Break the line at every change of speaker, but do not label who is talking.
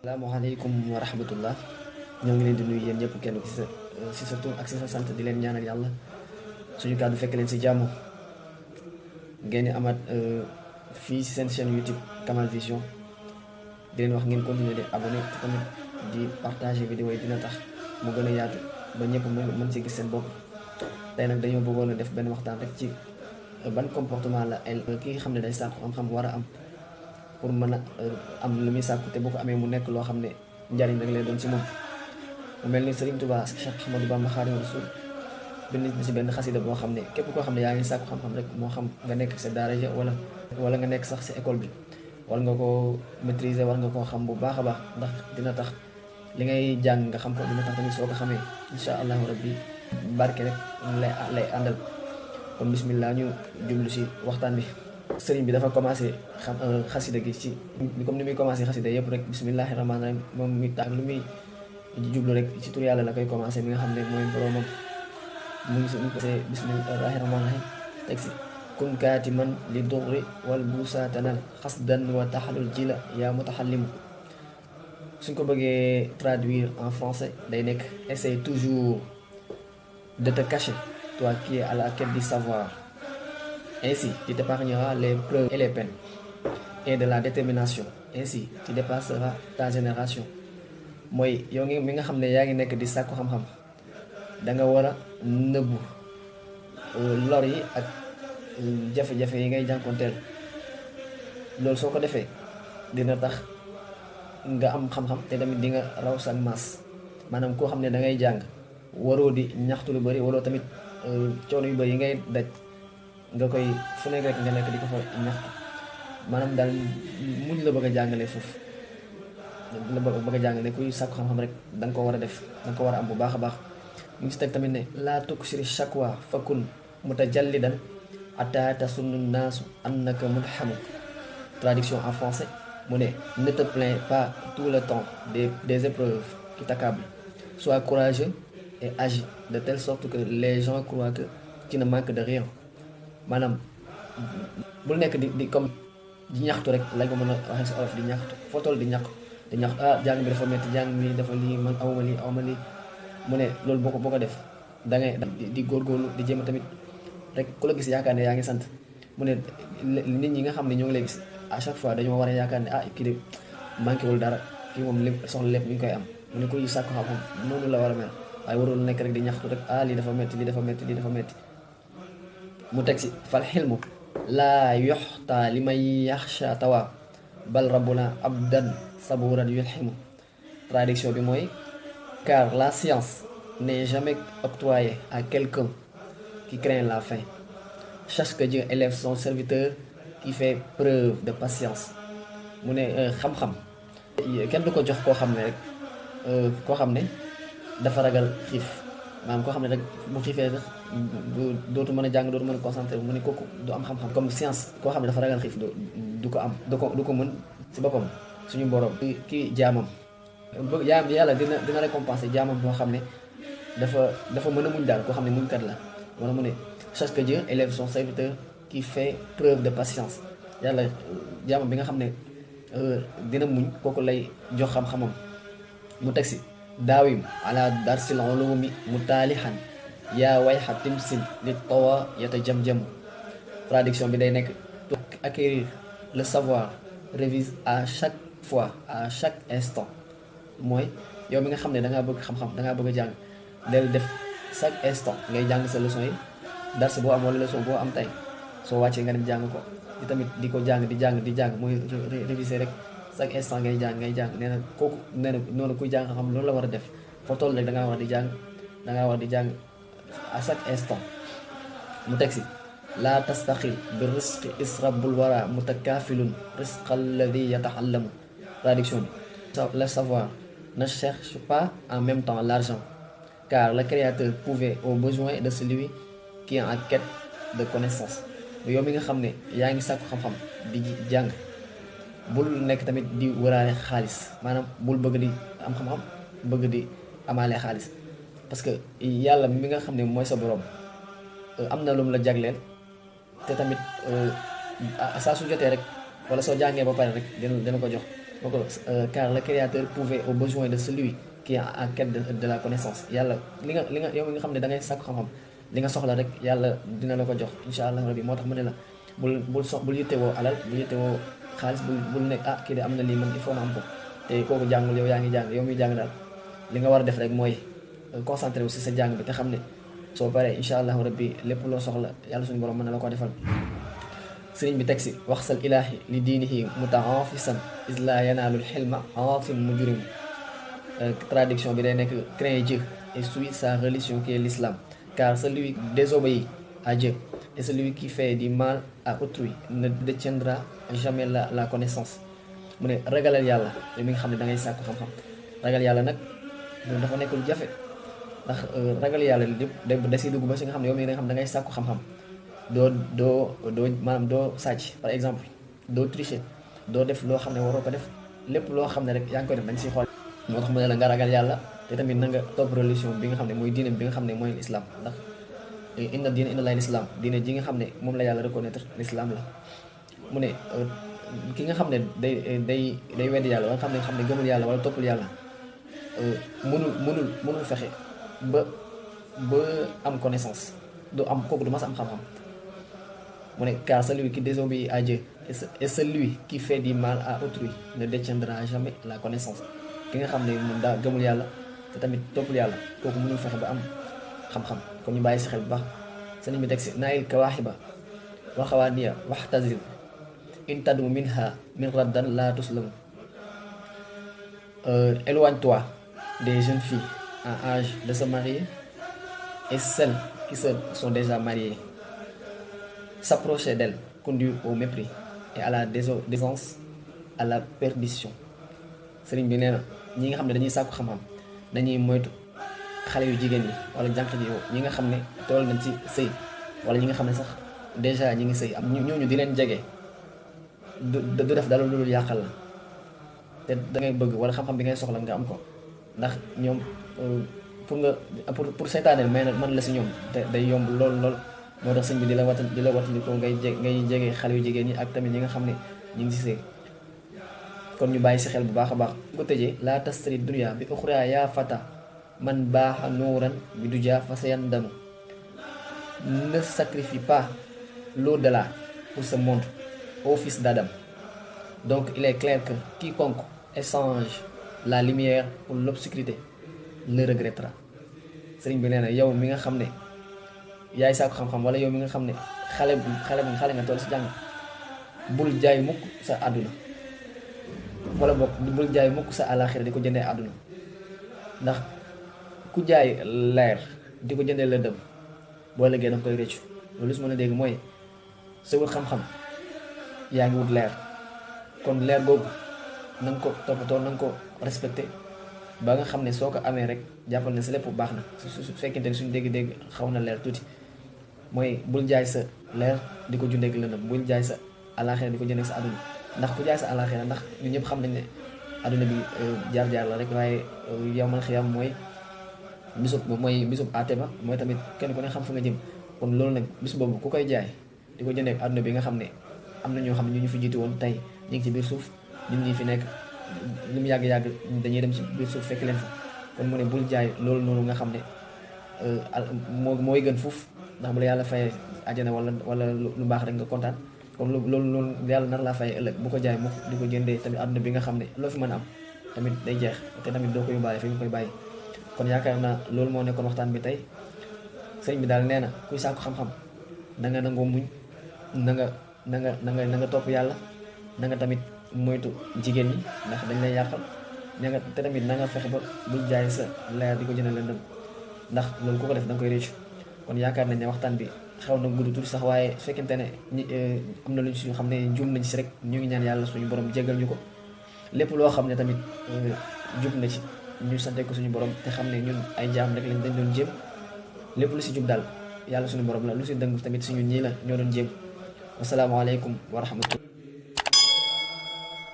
Assalamualaikum warahmatullah. Ñoo ngi leen di nuyu yéen ñëpp kenn ci sa tur ak ci sa sant di leen ñaanal yàlla suñu kàddu fekk leen ci jàmm ngeen di amaat fii ci seen chaîne YouTube Kamal Vision di leen wax ngeen continuer di abonné te tamit di partager vidéo yi dina tax mu gën a yaatu ba ñëpp mën ci gis seen bopp. Tey nag dañoo bëggoon a def benn waxtaan rek ci ban comportement la ki nga xam ne day sàkku xam-xam war a am pour mën a am lu muy sàkku te bu ko amee mu nekk loo xam ne njariñ rek lay doon ci moom. Mu mel ni Serigne Touba Cheikh Ahmadou Bamba Khadimu Rasul bind na ci benn xasida boo xam ne képp koo xam ne yaa ngi sàkku xam-xam rek moo xam nga nekk sa daara ja wala nga nekk sax ci école bi war nga koo maîtriser war nga koo xam bu baax a baax ndax dina tax li ngay jàng nga xam ko dina tax tamit soo ko xamee incha allahu rabbi barke rek lay àndal. kon bismillah ñu jublu ci waxtaan bi. Sëriñ bi dafa commencé xasida gi ci comme ni muy commencé xasida yëpp rek bismillahi rahmaani rahim moom mi tax lu muy jublu rek ci tur yàlla la koy commencé mi nga xam ne mooy boromam. mu ngi commencé bismillahi rahmaani rahim teg si kun kaatiman li durri wal busaatanal xasdan wa taxalul jila yaa mutaxallimu. suñ ko bëggee traduire en français day nekk essaye toujours de te cacher, toi qui es à la quête du savoir. Ainsi, tu t'épargneras les preuves et les peines, et de la détermination. Ainsi, tu dépasseras ta génération. Mooy yow mi nga xam ne yaa ngi nekk di sàkku xam-xam da nga war a nëbbu lor yi ak jafe-jafe yi ngay jànkonteel. loolu soo ko defee dina tax nga am xam-xam te tamit di nga raw sa maas. maanaam koo xam ne da ngay jàng waroo di ñaxtu lu bari waroo tamit coono yu bari yi ngay daj nga koy fu nekk rek nga nekk di ko fa ñaxtu. maanaam daal muñ la bëgg a jàngale foofu la bëgg a jàngale kuy sàkku xam-xam rek da nga ko war a def da nga ko war a am bu baax a baax. mu ngi si teg tamit ne laa tuksiri shakwa fakun mutajallidan ataa tasunnu naasu annaka mulhamu. Traduction en français mu ne te plains pas tout le temps des épreuves qui t'accablent. Sois courageux et agis de telle sorte que les gens croient que tu ne manques de rien. maanaam bul nekk di comme di ñaxtu rek lañ ko mën a waxee si olof di ñaxtu foo toll di ñaxtu jàng bi dafa metti jàng mi dafa lii man awma lii mu ne loolu boo ko def da ngay di góorgóorlu di jéem a tamit rek ku la gis yaakaar ne yaa ngi sant. mu ne nit ñi nga xam ne ñoo ngi lay gis à chaque fois dañoo war a yaakaar ne kii de manqué wul dara kii moom lépp soxla lépp mi ngi koy am. mu ne kuy sàkku xam-xam noonu la war a mel waaye warul nekk rek di ñaxtu rek lii dafa metti. mu teg si fal xilmu laa yoxtaa li may yaxsha tawa bal rabbuna abdan saburan yulximu. Traduction bi mooy car la science n'est jamais octroyée à quelqu'un qui craint la faim. Sache que Dieu élève son serviteur qui fait preuve de patience. mu ne xam-xam kenn du ko jox koo xam ne rek koo xam ne dafa ragal xiif. maanaam koo xam ne rek bu xiifee rek dootu mën a jàng dootu mën a concentré mu ne kooku du am xam-xam. comme science koo xam ne dafa ragal xiif du ko am du ko mën si boppam. suñu borom kii jaamam yàlla dina récompenser jaamam boo xam ne dafa mën a muñ daal koo xam ne muñkat la. wala mu ne sache que Dieu élève son serviteur qui fait preuve de patience. yàlla jaamam bi nga xam ne dina muñ kooku lay jox xam-xamam. mu teg si daawim ala darsil ulumi mutaalihan yaa wayxa timsin li tawa yata jam-jam. Traduction bi day nekk acquérir le savoir révise à chaque fois à chaque instant. mooy yow mi nga xam ne dangaa bëgg xam-xam dangaa bëgg a jàng del def chaque instant ngay jàng sa leçon yi dars boo am wala leçon boo am tey soo wàccee nga dem jàng ko di tamit di ko jàng di jàng mooy réviser rek chaque instant ngay jàng nee na kooku nee na noonu kuy jàng xam loolu la war a def foo toll rek dangaa war di jàng à chaque instant. mu teg si laa tastaxil bi risqi israbul wara mutakaafilun risqa alladi yataxallamu. Traduction bi le savoir ne cherche pas en même temps l'argent car le créateur pouvait aux besoins de celui qui est en quête de connaissance. yow mi nga xam ne yaa ngi sàkku xam-xam di jàng bul nekk tamit di wëraale xaalis. maanaam bul bëgg di am xam-xam bëgg di amaale xaalis parce que yàlla mi nga xam ne mooy sa borom am na lu mu la jagleel te tamit saa su jotee rek wala soo jàngee ba pare rek dina ko jox donc car le créateur pouvait aux besoins de celui qui est en quête de la connaissance yàlla li nga yow mi nga xam ne da ngay sàkku xam-xam li nga soxla rek yàlla dina la ko jox incha allah rabbi moo tax mu ne la bul yittewoo alal bul yittewoo xaalis bul nekk kii de am na lii man il faut ma am ko te kooku jàngul yow yaa ngi jàng yow muy jàng daal li nga war a def rek mooy concentré wu si sa jàng bi te xam ne soo paree incha allahu rabbi lépp loo soxla yàlla suñu borom mën na la ko defal. sëriñ bi teg si waxsal ilaahi li diinihi mutaafisan is la yanaalul xilma aasim mujrim. Traduction bi day nekk crains Dieu et suit sa religion qui est l'islam car celui qui désobéit à Dieu et celui qui fait du mal à autrui ne détiendra jamais la connaissance. mu ne ragalal yàlla yow mi nga xam ne da ngay sàkku xam-xam ragal yàlla nag loolu dafa nekk lu jafe ndax ragal yàlla lépp da siy dugg ba si nga xam ne yow mi nga xam ne da ngay sàkku xam-xam doo maanaam doo sàcc par exemple doo tricher doo def loo xam ne waroo ko def lépp loo xam ne rek yaa ngi koy def dañ siy xool. moo tax mu ne la nga ragal yàlla te tamit na nga topp religion bi nga xam ne mooy diine bi nga xam ne mooy l'islam ndax inna diine inna lay l'islam diine ji nga xam ne moom la yàlla reconnaître l'islam la. mu ne ki nga xam ne day weddi yàlla wala xam ne gëmul yàlla wala toppul yàlla mënul fexe ba am connaissance du am kooku du mas am xam-xam. mu ne car celui qui désobéit à Dieu et celui qui fait du mal à autrui ne détiendra jamais la connaissance. ki nga xam ne moom daa gëmul yàlla te tamit toppul yàlla kooku mënul fexe ba am xam-xam kon ñu bàyyi si xel bu baax. sëriñ bi teg si naayil kawaaxiba waxawaaniya waxtazil in tadmu minha min raddan la tuslamu. Éloigne-toi des jeunes filles en âge de se marier et celles qui sont déjà mariées. S'approcher d'elles conduit au mépris et à la désobéissance, à la perdition. sëriñ bi nee na ñi nga xam ne dañuy sàkku xam-xam dañuy moytu xale yu jigéen yi wala jànq ji ñi nga xam ne toll nañ ci sëy wala ñi nga xam ne sax déjà ñi ngi sëy am ñooñu di leen jege du def dara lu dul yàqal la te da ngay bëgg wala xam-xam bi ngay soxla nga am ko ndax ñoom pour seytaaneel man la si ñoom te day yomb lool moo tax sëñ bi di la watandi ko ngay jege xale yu jigéen ñi ak tamit ñi nga xam ne ñi ngi si sëy kon ñu bàyyi si xel bu baax a baax ko tëjee laa tastari dunya bi uxra yaa fata man baaxa nuuran bi du jaa fa sayandamu. Ne sacrifie pas l'au-delà pour ce monde ô fils d'Adam. Donc il est clair que quiconque échange la lumière pour l'obscurité le regrettera. sëriñ bi nee na yow mi nga xam ne yaay saako xam-xam wala yow mi nga xam ne xale nga toll si jàng bul jaay mukk sa àdduna wala boog bul jaay mukk sa àllaaxira di ko jëndee àdduna ndax ku jaay leer di ko jëndee lëndëm boo léegi danga koy rëccu loolu su mën a dégg mooy sa wut xam-xam yaa ngi wut leer kon leer googu na nga ko toppatoo na nga ko respecté ba nga xam ne soo ko amee rek jàppal ne sa lépp baax na su fekkente ni suñu dégg-dégg xaw na leer tuuti mooy bul jaay sa leer di ko jëndee lëndëm bul jaay sa àllaaxira di ko jëndee sa àdduna ndax ku jaay sa àllaaxira ndax ñun ñëpp xam nañ ne àdduna bi jaar-jaar la rek waaye yow man xiyam mooy bisub àtte ba mooy tamit kenn ku ne xam fa nga jëm kon loolu nag bis boobu ku koy jaay di ko jëndee àdduna bi nga xam ne am na ñoo xam ne ñu fi jiitu woon tey ñu ngi ci biir suuf ñun ñi fi nekk lu mu yàgg-yàgg dañuy dem ci biir suuf fekk leen fa kon mu ne bul jaay loolu noonu nga xam ne mooy gën fuuf ndax bu la yàlla fayee àjjana wala lu baax rek nga kontaan kon loolu yàlla nar laa fayee ëllëg bu ko jaay mukk di ko jëndee tamit àdduna bi nga xam ne loo fi mën a am tamit day jeex te tamit doo ko yóbbaale fi nga koy bàyyi. kon yaakaar naa loolu moo nekkoon waxtaan bi tey sëriñ bi daal nee na kuy sàkku xam-xam na nga nangoo muñ na nga topp yàlla na nga tamit moytu jigéen ñi ndax dañ lay yàqal te tamit na nga fexe ba bul jaay sa leer di ko jënd lëndëm ndax loolu ku ko def da nga koy réccu kon yaakaar nañ ne waxtaan bi xaw na gudd tuuti sax waaye su fekkente ne am na lu ñu xam ne juum nañ ci rek ñu ngi ñaan yàlla suñu borom jéggal ñu ko lépp loo xam ne tamit jub na ci ñu sante ko suñu borom te xam ne ñun ay jaam rek lañ dañ doon jéem lépp lu si jub daal yàlla suñu borom la lu si dëng tamit suñu ñii la ñoo doon jéem wasalaamaaleykum wa rahmatullah